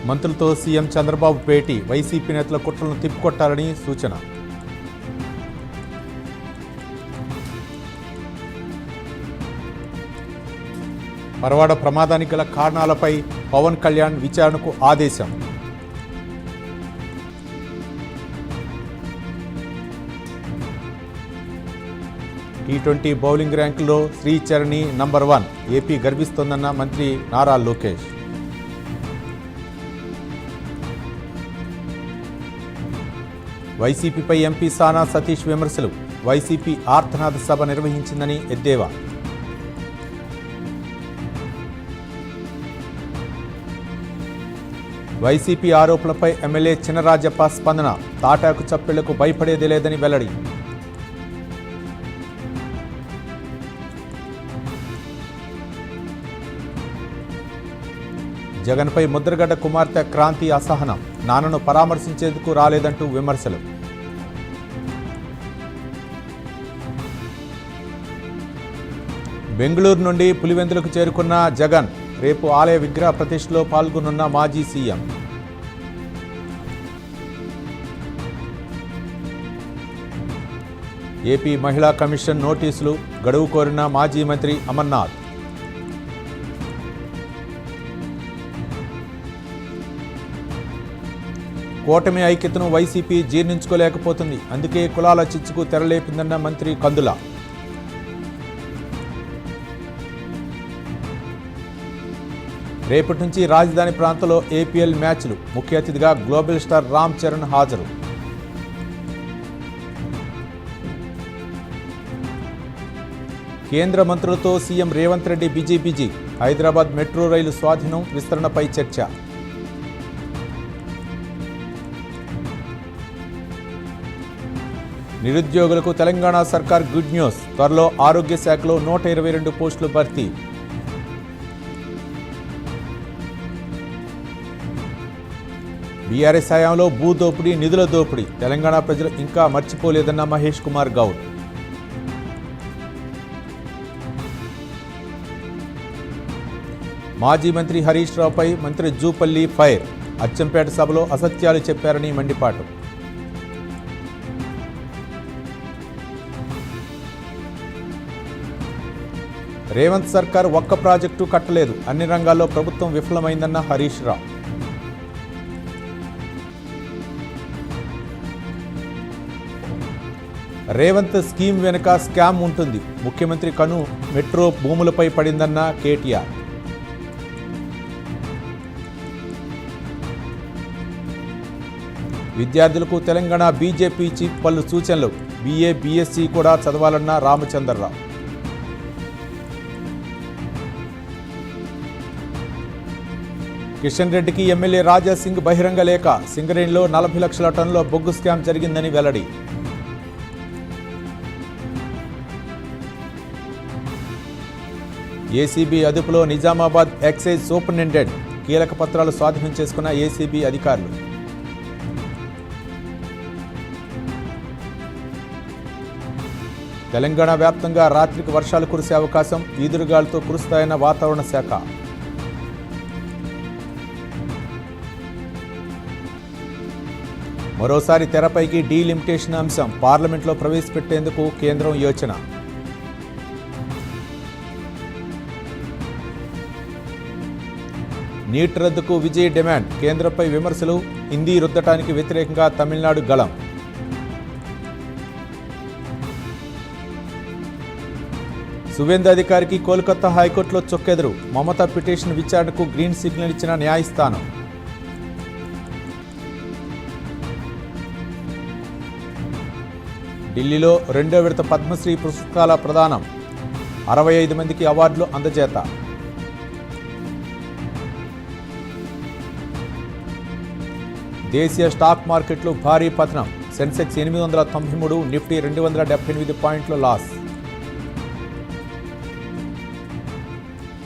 మంత్రులతో సీఎం చంద్రబాబు భేటీ, వైసీపీ నేతల కుట్రలను తిప్పికొట్టాలని సూచన. పరవాడ ప్రమాదానికి గల కారణాలపై పవన్ కళ్యాణ్ విచారణకు ఆదేశం. టీ20 బౌలింగ్ ర్యాంకులో శ్రీచరణి నంబర్ 1, ఏపీ గర్విస్తోందన్న మంత్రి నారా లోకేష్. వైసీపీపై ఎంపీ సానా సతీష్ విమర్శలు, వైసీపీ ఆర్తనాద సభ నిర్వహించిందని ఎద్దేవా. వైసీపీ ఆరోపణలపై ఎమ్మెల్యే చినరాజప్ప స్పందన, తాటాకు చప్పెళ్లకు భయపడేది లేదని వెల్లడి. జగన్పై ముద్రగడ్డ కుమార్తె క్రాంతి అసహనం, నాన్నను పరామర్శించేందుకు రాలేదంటూ విమర్శలు. బెంగళూరు నుండి పులివెందులకు చేరుకున్న జగన్, రేపు ఆలయ విగ్రహ ప్రతిష్టలో పాల్గొనున్న మాజీ సీఎం. ఏపీ మహిళా కమిషన్ నోటీసులు, గడువు కోరిన మాజీ మంత్రి అమర్నాథ్. కూటమి ఐక్యతను వైసీపీ జీర్ణించుకోలేకపోతుంది, అందుకే కులాల చిచ్చుకు తెరలేపిందన్న మంత్రి కందుల. రేపటి నుంచి రాజధాని ప్రాంతంలో ఏపీఎల్ మ్యాచ్లు, ముఖ్య అతిథిగా గ్లోబల్ స్టార్ రామ్ చరణ్ హాజరు. కేంద్ర మంత్రులతో CM Revanth Reddy busy. Hyderabad metro రైలు స్వాధీనం, విస్తరణపై చర్చ. నిరుద్యోగులకు తెలంగాణ సర్కార్ గుడ్ న్యూస్, త్వరలో ఆరోగ్య శాఖలో 122 పోస్టులు భర్తీ. బీఆర్ఎస్ హయాంలో భూదోపిడీ, నిధుల దోపిడీ, తెలంగాణ ప్రజలు ఇంకా మర్చిపోలేదన్న మహేష్ కుమార్ గౌడ్. మాజీ మంత్రి హరీష్ రావుపై మంత్రి జూపల్లి ఫైర్, అచ్చంపేట సభలో అసత్యాలు చెప్పారని మండిపాటు. రేవంత్ సర్కార్ ఒక్క ప్రాజెక్టు కట్టలేదు, అన్ని రంగాల్లో ప్రభుత్వం విఫలమైందన్న హరీష్ రావు. రేవంత్ స్కీమ్ వెనుక స్కామ్ ఉంటుంది, ముఖ్యమంత్రి కను మెట్రో భూములపై పడిందన్న కేటీఆర్. విద్యార్థులకు తెలంగాణ బీజేపీ చీఫ్ పలు సూచనలు, బీఏ బీఎస్సీ కూడా చదవాలన్న రామచంద్రరావు. కిషన్ రెడ్డికి ఎమ్మెల్యే రాజాసింగ్ బహిరంగ లేఖ, సింగరేణిలో 40 లక్షల టన్నుల బొగ్గు స్కామ్ జరిగిందని వెల్లడి. ఏసీబీ అదుపులో నిజామాబాద్ ఎక్సైజ్ సూపరింటెండెంట్, కీలక పత్రాలు స్వాధీనం చేసుకున్న ఏసీబీ అధికారులు. తెలంగాణ వ్యాప్తంగా రాత్రికి వర్షాలు కురిసే అవకాశం, ఈదురుగాలులతో కురుస్తాయన్న వాతావరణ శాఖ. మరోసారి తెరపైకి డీలిమిటేషన్ అంశం, పార్లమెంట్లో ప్రవేశపెట్టేందుకు కేంద్రం యోచన. నీట్ రద్దుకు విజయ్ డిమాండ్, కేంద్రంపై విమర్శలు, హిందీ రుద్దటానికి వ్యతిరేకంగా తమిళనాడు గళం. సువేందు అధికారికి కోల్కతా హైకోర్టులో చొక్కెదురు, మమతా పిటిషన్ విచారణకు గ్రీన్ సిగ్నల్ ఇచ్చిన న్యాయస్థానం. ఢిల్లీలో 2వ విడత పద్మశ్రీ పురస్కారాల ప్రదానం, 65 మందికి అవార్డులు అందజేత. దేశీయ స్టాక్ మార్కెట్లు భారీ పతనం, సెన్సెక్స్ 893, నిఫ్టీ 278 పాయింట్ల లాస్.